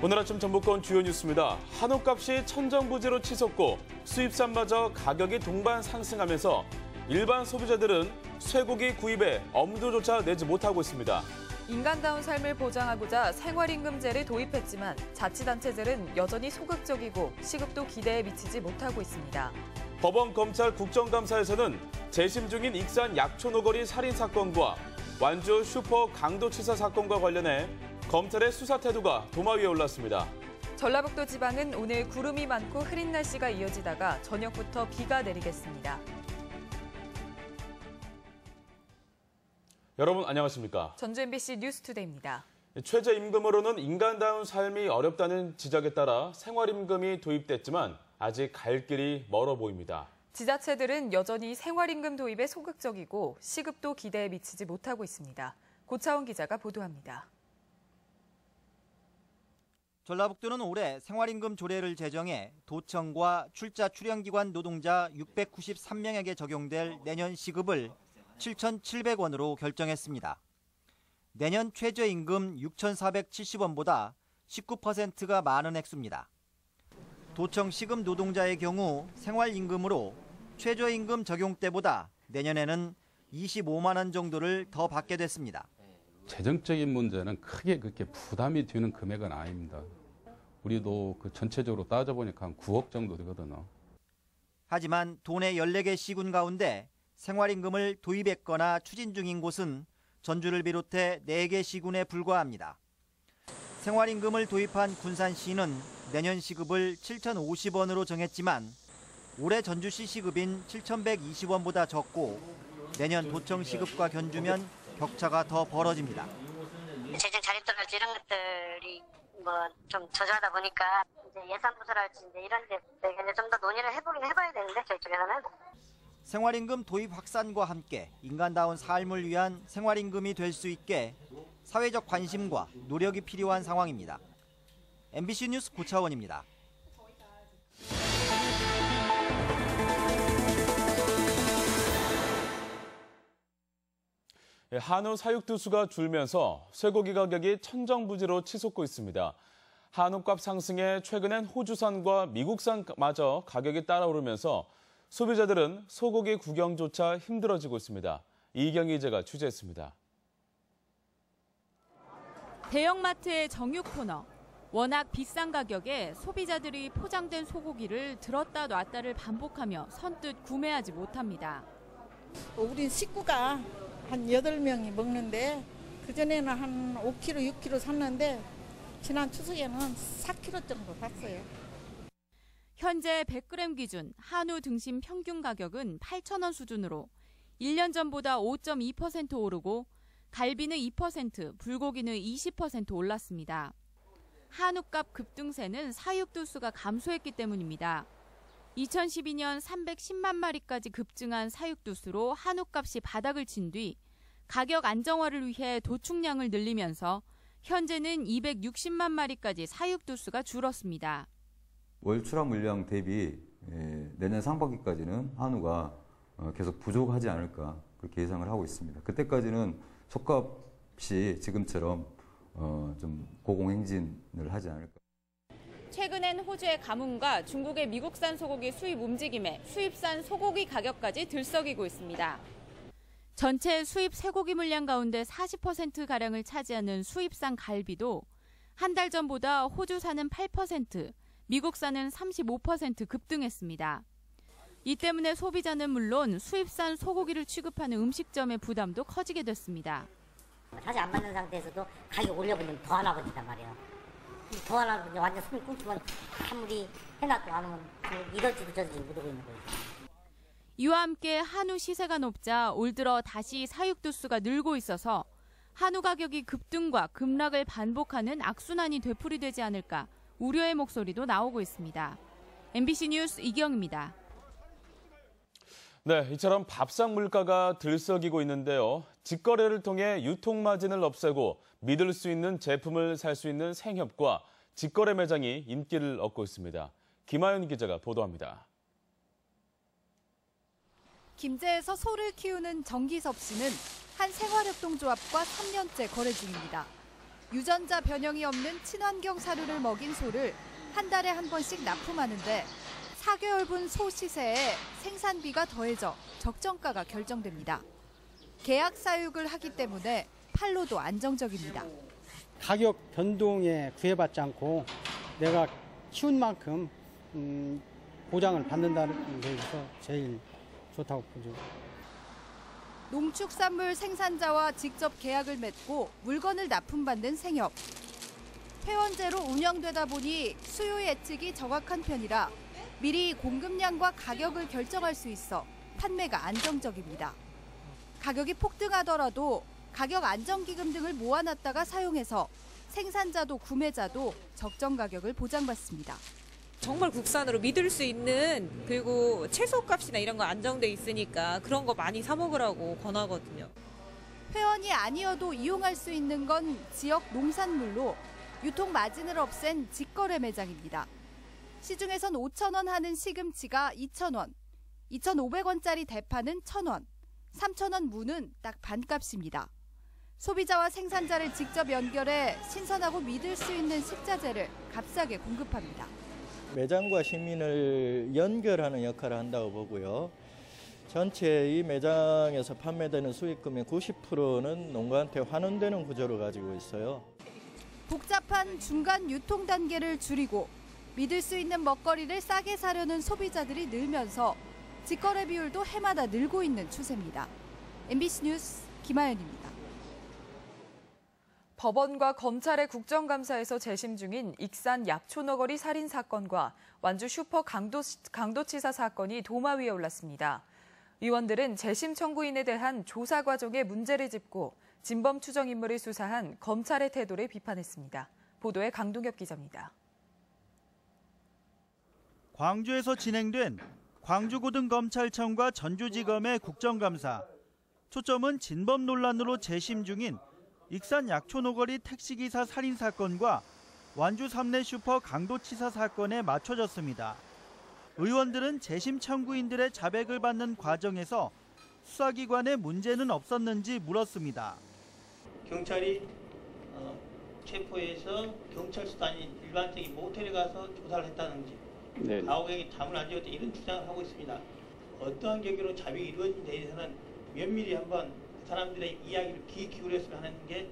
오늘 아침 전북권 주요 뉴스입니다. 한우값이 천정부지로 치솟고 수입산마저 가격이 동반 상승하면서 일반 소비자들은 쇠고기 구입에 엄두조차 내지 못하고 있습니다. 인간다운 삶을 보장하고자 생활임금제를 도입했지만 자치단체들은 여전히 소극적이고 시급도 기대에 미치지 못하고 있습니다. 법원, 검찰, 국정감사에서는 재심 중인 익산 약초노거리 살인사건과 완주 슈퍼 강도치사 사건과 관련해 검찰의 수사 태도가 도마 위에 올랐습니다. 전라북도 지방은 오늘 구름이 많고 흐린 날씨가 이어지다가 저녁부터 비가 내리겠습니다. 여러분 안녕하십니까? 전주 MBC 뉴스투데이입니다. 최저임금으로는 인간다운 삶이 어렵다는 지적에 따라 생활임금이 도입됐지만 아직 갈 길이 멀어 보입니다. 지자체들은 여전히 생활임금 도입에 소극적이고 시급도 기대에 미치지 못하고 있습니다. 고차원 기자가 보도합니다. 전라북도는 올해 생활임금 조례를 제정해 도청과 출자 출연기관 노동자 693명에게 적용될 내년 시급을 7,700원으로 결정했습니다. 내년 최저임금 6,470원보다 19%가 많은 액수입니다. 도청 시급 노동자의 경우 생활임금으로 최저임금 적용 때보다 내년에는 25만 원 정도를 더 받게 됐습니다. 재정적인 문제는 크게 그렇게 부담이 되는 금액은 아닙니다. 우리도 그 전체적으로 따져보니까 한 9억 정도 되거든요. 하지만 도내 14개 시군 가운데 생활임금을 도입했거나 추진 중인 곳은 전주를 비롯해 4개 시군에 불과합니다. 생활임금을 도입한 군산시는 내년 시급을 7,050원으로 정했지만 올해 전주시 시급인 7,120원보다 적고 내년 도청 시급과 견주면 격차가 더 벌어집니다. 재정 자립도랄지 이런 것들이 좀 저조하다 보니까 이제 예산부서랄지 이런 데 좀 더 논의를 해봐야 되는데 저희 쪽에서는. 생활임금 도입 확산과 함께 인간다운 삶을 위한 생활임금이 될 수 있게 사회적 관심과 노력이 필요한 상황입니다. MBC 뉴스 고차원입니다. 한우 사육두수가 줄면서 쇠고기 가격이 천정부지로 치솟고 있습니다. 한우값 상승에 최근엔 호주산과 미국산마저 가격이 따라오르면서 소비자들은 소고기 구경조차 힘들어지고 있습니다. 이경희 기자가 취재했습니다. 대형마트의 정육 코너. 워낙 비싼 가격에 소비자들이 포장된 소고기를 들었다 놨다를 반복하며 선뜻 구매하지 못합니다. 우리 식구가 한 8명이 먹는데 그전에는 한 5kg, 6kg 샀는데 지난 추석에는 4kg 정도 샀어요. 현재 100g 기준 한우 등심 평균 가격은 8,000원 수준으로 1년 전보다 5.2% 오르고 갈비는 2%, 불고기는 20% 올랐습니다. 한우값 급등세는 사육두수가 감소했기 때문입니다. 2012년 310만 마리까지 급증한 사육두수로 한우값이 바닥을 친 뒤 가격 안정화를 위해 도축량을 늘리면서 현재는 260만 마리까지 사육두수가 줄었습니다. 월 출하 물량 대비 내년 상반기까지는 한우가 계속 부족하지 않을까 그렇게 예상을 하고 있습니다. 그때까지는 속값이 지금처럼 좀 고공행진을 하지 않을까. 최근엔 호주의 가뭄과 중국의 미국산 소고기 수입 움직임에 수입산 소고기 가격까지 들썩이고 있습니다. 전체 수입 쇠고기 물량 가운데 40%가량을 차지하는 수입산 갈비도 한 달 전보다 호주산은 8%, 미국산은 35% 급등했습니다. 이 때문에 소비자는 물론 수입산 소고기를 취급하는 음식점의 부담도 커지게 됐습니다. 사실 안 맞는 상태에서도 가격 올려버리면 더 하나 버린단 말이에요. 더 하나 버리면 완전 손이 끊기면 아무리 해놔도 안 오면 이럴지도 저럴지 못하고 있는 거예요. 이와 함께 한우 시세가 높자 올 들어 다시 사육두수가 늘고 있어서 한우 가격이 급등과 급락을 반복하는 악순환이 되풀이되지 않을까 우려의 목소리도 나오고 있습니다. MBC 뉴스 이경입니다. 네, 이처럼 밥상 물가가 들썩이고 있는데요. 직거래를 통해 유통 마진을 없애고 믿을 수 있는 제품을 살 수 있는 생협과 직거래 매장이 인기를 얻고 있습니다. 김하윤 기자가 보도합니다. 김제에서 소를 키우는 정기섭 씨는 한 생활협동조합과 3년째 거래 중입니다. 유전자 변형이 없는 친환경 사료를 먹인 소를 한 달에 한 번씩 납품하는데 4개월분 소 시세에 생산비가 더해져 적정가가 결정됩니다. 계약 사육을 하기 때문에 판로도 안정적입니다. 가격 변동에 구애받지 않고 내가 키운 만큼 보장을 받는다는 데서 제일 좋다고 보죠. 농축산물 생산자와 직접 계약을 맺고 물건을 납품받는 생협. 회원제로 운영되다 보니 수요 예측이 정확한 편이라 미리 공급량과 가격을 결정할 수 있어 판매가 안정적입니다. 가격이 폭등하더라도 가격 안정기금 등을 모아놨다가 사용해서 생산자도 구매자도 적정 가격을 보장받습니다. 정말 국산으로 믿을 수 있는, 그리고 채소값이나 이런 거 안정돼 있으니까 그런 거 많이 사 먹으라고 권하거든요. 회원이 아니어도 이용할 수 있는 건 지역 농산물로 유통 마진을 없앤 직거래 매장입니다. 시중에선 5,000원 하는 시금치가 2,000원, 2,500원짜리 대파는 1,000원, 3,000원 무는 딱 반값입니다. 소비자와 생산자를 직접 연결해 신선하고 믿을 수 있는 식자재를 값싸게 공급합니다. 매장과 시민을 연결하는 역할을 한다고 보고요. 전체 이 매장에서 판매되는 수익금의 90%는 농가한테 환원되는 구조를 가지고 있어요. 복잡한 중간 유통 단계를 줄이고 믿을 수 있는 먹거리를 싸게 사려는 소비자들이 늘면서 직거래 비율도 해마다 늘고 있는 추세입니다. MBC 뉴스 김하연입니다. 법원과 검찰의 국정감사에서 재심 중인 익산 약초너거리 살인 사건과 완주 슈퍼 강도치사 사건이 도마 위에 올랐습니다. 의원들은 재심 청구인에 대한 조사 과정에 문제를 짚고 진범 추정 인물을 수사한 검찰의 태도를 비판했습니다. 보도에 강동엽 기자입니다. 광주에서 진행된 광주고등검찰청과 전주지검의 국정감사. 초점은 진범 논란으로 재심 중인 익산 약초노거리 택시기사 살인사건과 완주 삼내 슈퍼 강도치사 사건에 맞춰졌습니다. 의원들은 재심 청구인들의 자백을 받는 과정에서 수사기관에 문제는 없었는지 물었습니다. 경찰이 체포해서 경찰 수단이 일반적인 모텔에 가서 조사를 했다는지 가혹행위 담을 안 지었다 이런 주장을 하고 있습니다. 어떠한 계기로 자백이 이루어진 데 대해서는 면밀히 한번 그 사람들의 이야기를 귀 기울였으면 하는 게.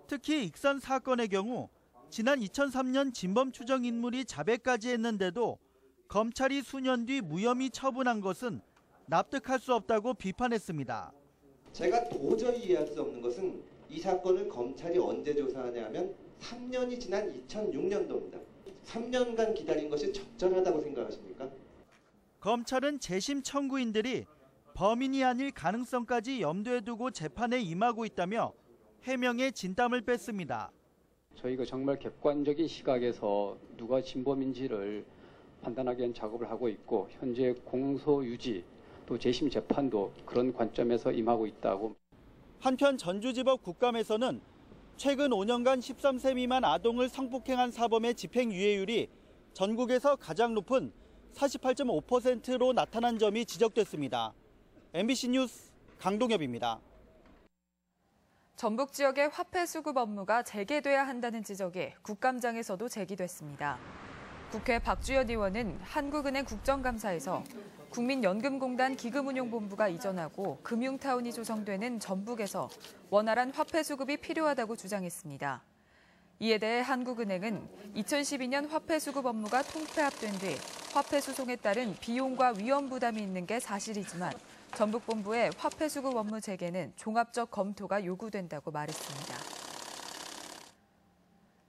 특히 익산 사건의 경우 지난 2003년 진범 추정 인물이 자백까지 했는데도 검찰이 수년 뒤 무혐의 처분한 것은 납득할 수 없다고 비판했습니다. 제가 도저히 이해할 수 없는 것은 이 사건을 검찰이 언제 조사하냐 하면 3년이 지난 2006년도입니다. 3년간 기다린 것이 적절하다고 생각하십니까? 검찰은 재심 청구인들이 범인이 아닐 가능성까지 염두에 두고 재판에 임하고 있다며 해명에 진땀을 뺐습니다. 저희가 정말 객관적인 시각에서 누가 진범인지를 판단하기 위한 작업을 하고 있고 현재 공소 유지 또 재심 재판도 그런 관점에서 임하고 있다고. 한편 전주지법 국감에서는 최근 5년간 13세 미만 아동을 성폭행한 사범의 집행유예율이 전국에서 가장 높은 48.5%로 나타난 점이 지적됐습니다. MBC 뉴스 강동엽입니다. 전북 지역의 화폐 수급 업무가 재개돼야 한다는 지적이 국감장에서도 제기됐습니다. 국회 박주연 의원은 한국은행 국정감사에서 국민연금공단 기금운용본부가 이전하고 금융타운이 조성되는 전북에서 원활한 화폐 수급이 필요하다고 주장했습니다. 이에 대해 한국은행은 2012년 화폐 수급 업무가 통폐합된 뒤 화폐 수송에 따른 비용과 위험 부담이 있는 게 사실이지만 전북본부의 화폐 수급 업무 재개는 종합적 검토가 요구된다고 말했습니다.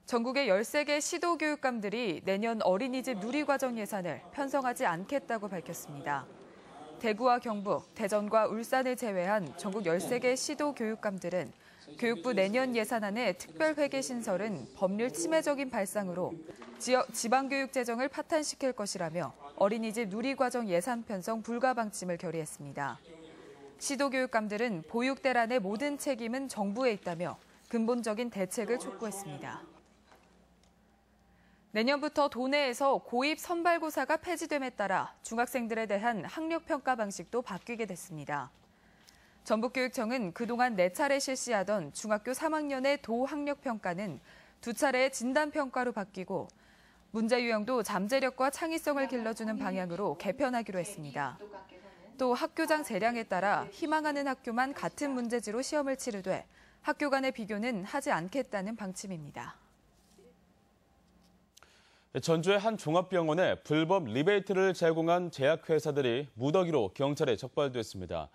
전국의 13개 시도교육감들이 내년 어린이집 누리과정 예산을 편성하지 않겠다고 밝혔습니다. 대구와 경북, 대전과 울산을 제외한 전국 13개 시도교육감들은 교육부 내년 예산안의 특별회계 신설은 법률 침해적인 발상으로 지방교육 재정을 파탄시킬 것이라며 어린이집 누리과정 예산 편성 불가 방침을 결의했습니다. 시도교육감들은 보육대란의 모든 책임은 정부에 있다며 근본적인 대책을 촉구했습니다. 내년부터 도내에서 고입 선발고사가 폐지됨에 따라 중학생들에 대한 학력평가 방식도 바뀌게 됐습니다. 전북교육청은 그동안 4차례 실시하던 중학교 3학년의 도학력평가는 2차례 진단평가로 바뀌고 문제 유형도 잠재력과 창의성을 길러주는 방향으로 개편하기로 했습니다. 또 학교장 재량에 따라 희망하는 학교만 같은 문제지로 시험을 치르되 학교 간의 비교는 하지 않겠다는 방침입니다. 전주의 한 종합병원에 불법 리베이트를 제공한 제약회사들이 무더기로 경찰에 적발됐습니다.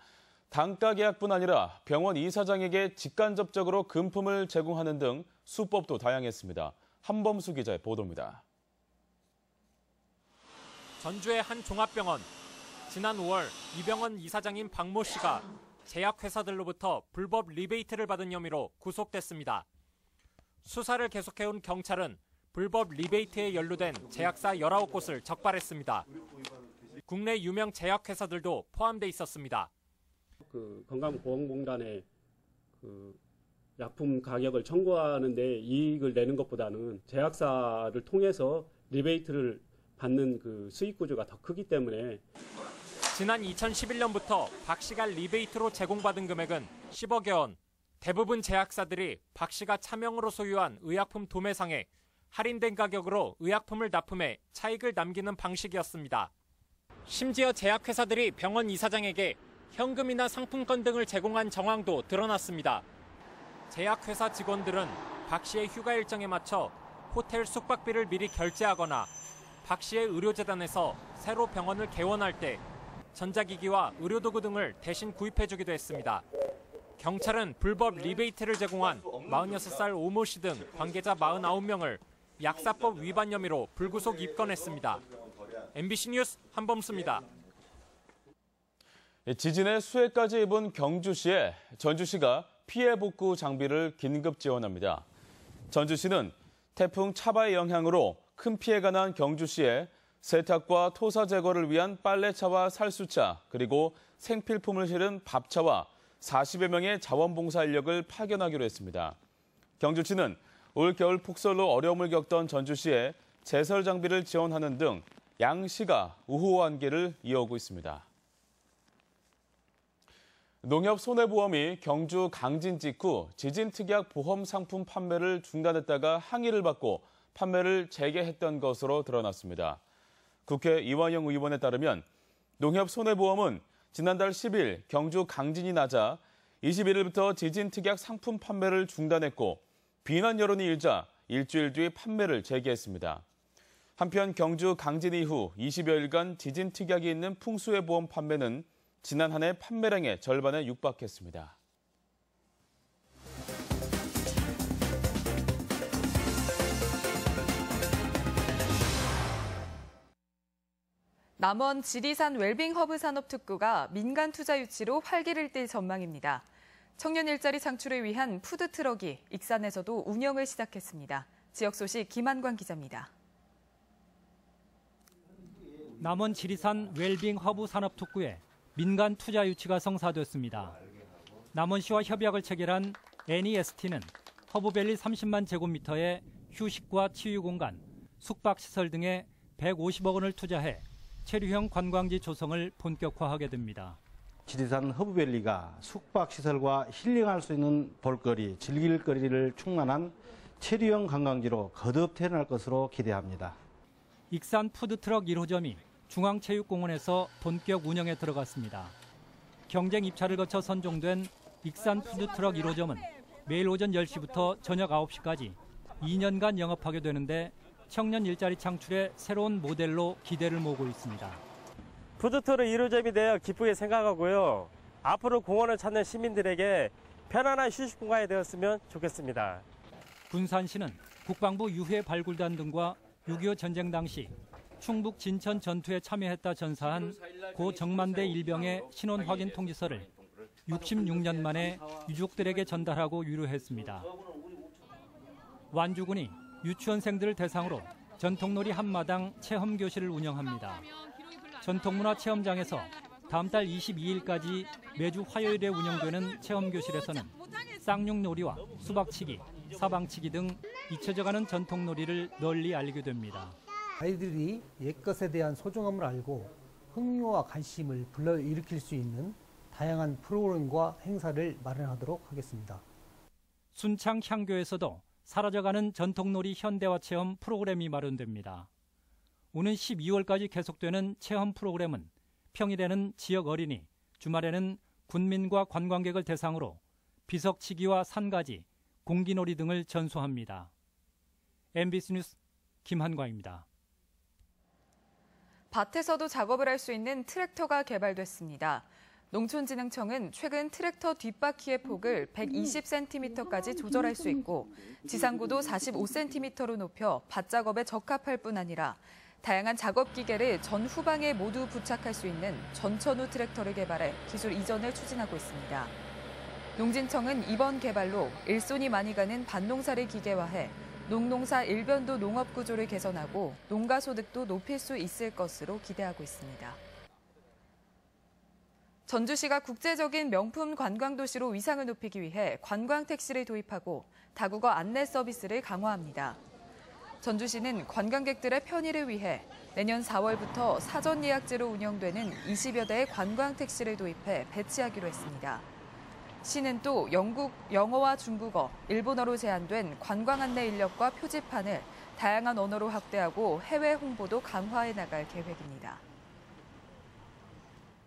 단가 계약뿐 아니라 병원 이사장에게 직간접적으로 금품을 제공하는 등 수법도 다양했습니다. 한범수 기자의 보도입니다. 전주의 한 종합병원. 지난 5월 이 병원 이사장인 박모 씨가 제약회사들로부터 불법 리베이트를 받은 혐의로 구속됐습니다. 수사를 계속해온 경찰은 불법 리베이트에 연루된 제약사 19곳을 적발했습니다. 국내 유명 제약회사들도 포함돼 있었습니다. 건강보험공단에 약품 가격을 청구하는 데 이익을 내는 것보다는 제약사를 통해서 리베이트를 받는 수익 구조가 더 크기 때문에 지난 2011년부터 박 씨가 리베이트로 제공받은 금액은 10억여 원. 대부분 제약사들이 박 씨가 차명으로 소유한 의약품 도매상에 할인된 가격으로 의약품을 납품해 차익을 남기는 방식이었습니다. 심지어 제약회사들이 병원 이사장에게 현금이나 상품권 등을 제공한 정황도 드러났습니다. 제약회사 직원들은 박 씨의 휴가 일정에 맞춰 호텔 숙박비를 미리 결제하거나 박 씨의 의료재단에서 새로 병원을 개원할 때 전자기기와 의료도구 등을 대신 구입해주기도 했습니다. 경찰은 불법 리베이트를 제공한 46살 오모 씨 등 관계자 49명을 약사법 위반 혐의로 불구속 입건했습니다. MBC 뉴스 한범수입니다. 지진에 수해까지 입은 경주시에 전주시가 피해 복구 장비를 긴급 지원합니다. 전주시는 태풍 차바의 영향으로 큰 피해가 난 경주시에 세탁과 토사 제거를 위한 빨래차와 살수차, 그리고 생필품을 실은 밥차와 40여 명의 자원봉사 인력을 파견하기로 했습니다. 경주시는 올 겨울 폭설로 어려움을 겪던 전주시에 제설 장비를 지원하는 등 양시가 우호 관계를 이어오고 있습니다. 농협손해보험이 경주 강진 직후 지진특약 보험 상품 판매를 중단했다가 항의를 받고 판매를 재개했던 것으로 드러났습니다. 국회 이완영 의원에 따르면 농협손해보험은 지난달 10일 경주 강진이 나자 21일부터 지진특약 상품 판매를 중단했고 비난 여론이 일자 일주일 뒤 판매를 재개했습니다. 한편 경주 강진 이후 20여일간 지진특약이 있는 풍수해보험 판매는 지난 한 해 판매량의 절반에 육박했습니다. 남원 지리산 웰빙 허브 산업 특구가 민간 투자 유치로 활기를 띨 전망입니다. 청년 일자리 창출을 위한 푸드트럭이 익산에서도 운영을 시작했습니다. 지역 소식 김한관 기자입니다. 남원 지리산 웰빙 허브 산업 특구에 민간 투자 유치가 성사됐습니다. 남원시와 협약을 체결한 NEST는 허브밸리 30만 제곱미터의 휴식과 치유 공간, 숙박시설 등에 150억 원을 투자해 체류형 관광지 조성을 본격화하게 됩니다. 지리산 허브밸리가 숙박시설과 힐링할 수 있는 볼거리, 즐길 거리를 충만한 체류형 관광지로 거듭 태어날 것으로 기대합니다. 익산 푸드트럭 1호점이 중앙체육공원에서 본격 운영에 들어갔습니다. 경쟁 입찰을 거쳐 선정된 익산 푸드트럭 1호점은 매일 오전 10시부터 저녁 9시까지 2년간 영업하게 되는데 청년 일자리 창출의 새로운 모델로 기대를 모으고 있습니다. 푸드트럭 1호점이 되어 기쁘게 생각하고요. 앞으로 공원을 찾는 시민들에게 편안한 휴식 공간이 되었으면 좋겠습니다. 군산시는 국방부 유해 발굴단 등과 6.25 전쟁 당시 충북 진천 전투에 참여했다 전사한 고 정만대 일병의 신원 확인 통지서를 66년 만에 유족들에게 전달하고 위로했습니다. 완주군이 유치원생들을 대상으로 전통놀이 한마당 체험교실을 운영합니다. 전통문화 체험장에서 다음 달 22일까지 매주 화요일에 운영되는 체험교실에서는 쌍용놀이와 수박치기, 사방치기 등 잊혀져가는 전통놀이를 널리 알리게 됩니다. 아이들이 옛것에 대한 소중함을 알고 흥미와 관심을 불러일으킬 수 있는 다양한 프로그램과 행사를 마련하도록 하겠습니다. 순창 향교에서도 사라져가는 전통놀이 현대화 체험 프로그램이 마련됩니다. 오는 12월까지 계속되는 체험 프로그램은 평일에는 지역 어린이, 주말에는 군민과 관광객을 대상으로 비석치기와 산가지, 공기놀이 등을 전수합니다. MBC 뉴스 김한광입니다. 밭에서도 작업을 할 수 있는 트랙터가 개발됐습니다. 농촌진흥청은 최근 트랙터 뒷바퀴의 폭을 120cm까지 조절할 수 있고 지상고도 45cm로 높여 밭작업에 적합할 뿐 아니라 다양한 작업 기계를 전 후방에 모두 부착할 수 있는 전천후 트랙터를 개발해 기술 이전을 추진하고 있습니다. 농진청은 이번 개발로 일손이 많이 가는 밭농사를 기계화해 농농사 일변도 농업 구조를 개선하고 농가 소득도 높일 수 있을 것으로 기대하고 있습니다. 전주시가 국제적인 명품 관광도시로 위상을 높이기 위해 관광택시를 도입하고 다국어 안내 서비스를 강화합니다. 전주시는 관광객들의 편의를 위해 내년 4월부터 사전 예약제로 운영되는 20여 대의 관광택시를 도입해 배치하기로 했습니다. 시는 또 영어와 중국어, 일본어로 제한된 관광 안내 인력과 표지판을 다양한 언어로 확대하고 해외 홍보도 강화해 나갈 계획입니다.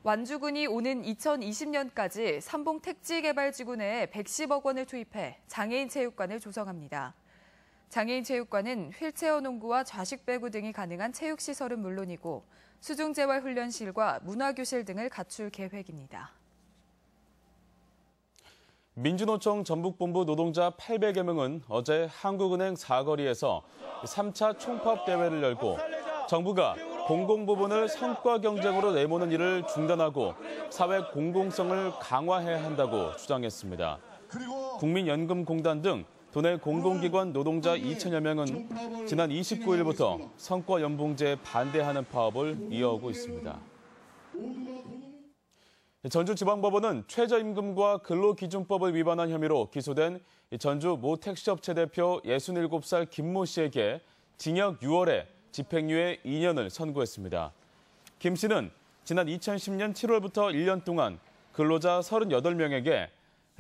완주군이 오는 2020년까지 삼봉 택지개발지구 내에 110억 원을 투입해 장애인 체육관을 조성합니다. 장애인 체육관은 휠체어 농구와 좌식 배구 등이 가능한 체육시설은 물론이고 수중재활훈련실과 문화교실 등을 갖출 계획입니다. 민주노총 전북본부 노동자 800여 명은 어제 한국은행 사거리에서 3차 총파업대회를 열고 정부가 공공부문을 성과 경쟁으로 내모는 일을 중단하고 사회 공공성을 강화해야 한다고 주장했습니다. 국민연금공단 등 도내 공공기관 노동자 2천여 명은 지난 29일부터 성과연봉제에 반대하는 파업을 이어오고 있습니다. 전주지방법원은 최저임금과 근로기준법을 위반한 혐의로 기소된 전주 모 택시업체 대표 67살 김모 씨에게 징역 6월에 집행유예 2년을 선고했습니다. 김 씨는 지난 2010년 7월부터 1년 동안 근로자 38명에게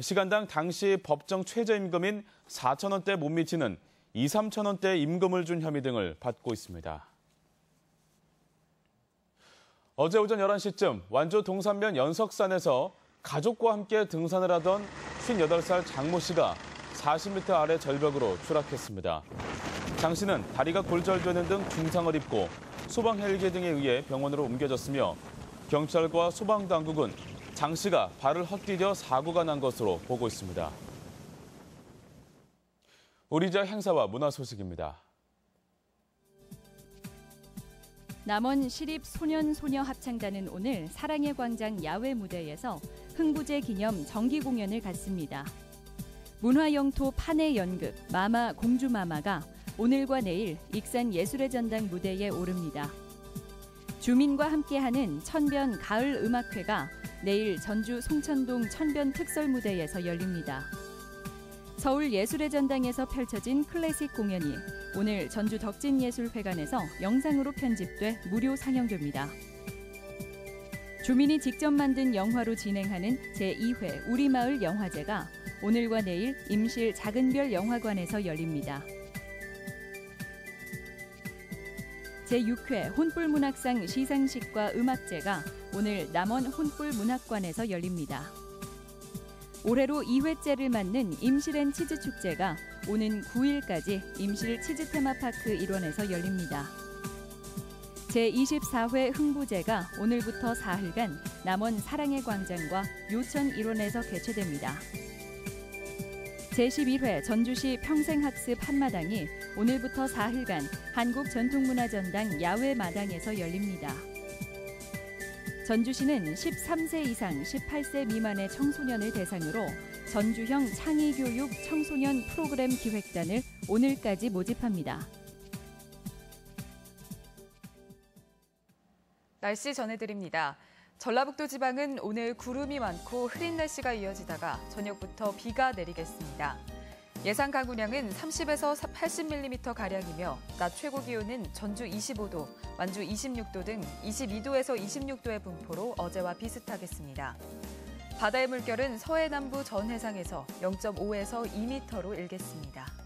시간당 당시 법정 최저임금인 4,000원대 못 미치는 2, 3,000원대 임금을 준 혐의 등을 받고 있습니다. 어제 오전 11시쯤 완주 동산면 연석산에서 가족과 함께 등산을 하던 58살 장모 씨가 40m 아래 절벽으로 추락했습니다. 장 씨는 다리가 골절되는 등 중상을 입고 소방 헬기 등에 의해 병원으로 옮겨졌으며 경찰과 소방당국은 장 씨가 발을 헛디뎌 사고가 난 것으로 보고 있습니다. 우리지역 행사와 문화 소식입니다. 남원 시립소년소녀합창단은 오늘 사랑의 광장 야외 무대에서 흥부제 기념 정기 공연을 갖습니다. 문화영토 판의 연극 마마 공주마마가 오늘과 내일 익산 예술의 전당 무대에 오릅니다. 주민과 함께하는 천변 가을 음악회가 내일 전주 송천동 천변 특설 무대에서 열립니다. 서울 예술의 전당에서 펼쳐진 클래식 공연이 오늘 전주 덕진예술회관에서 영상으로 편집돼 무료 상영됩니다. 주민이 직접 만든 영화로 진행하는 제2회 우리마을 영화제가 오늘과 내일 임실 작은별 영화관에서 열립니다. 제6회 혼불문학상 시상식과 음악제가 오늘 남원 혼불문학관에서 열립니다. 올해로 2회째를 맞는 임실앤 치즈축제가 오는 9일까지 임실 치즈테마파크 일원에서 열립니다. 제24회 흥부제가 오늘부터 사흘간 남원 사랑의 광장과 요천 일원에서 개최됩니다. 제11회 전주시 평생학습 한마당이 오늘부터 사흘간 한국전통문화전당 야외마당에서 열립니다. 전주시는 13세 이상 18세 미만의 청소년을 대상으로 전주형 창의교육 청소년 프로그램 기획단을 오늘까지 모집합니다. 날씨 전해드립니다. 전라북도 지방은 오늘 구름이 많고 흐린 날씨가 이어지다가 저녁부터 비가 내리겠습니다. 예상 강우량은 30에서 80mm가량이며 낮 최고 기온은 전주 25도, 완주 26도 등 22도에서 26도의 분포로 어제와 비슷하겠습니다. 바다의 물결은 서해 남부 전 해상에서 0.5에서 2m로 일겠습니다.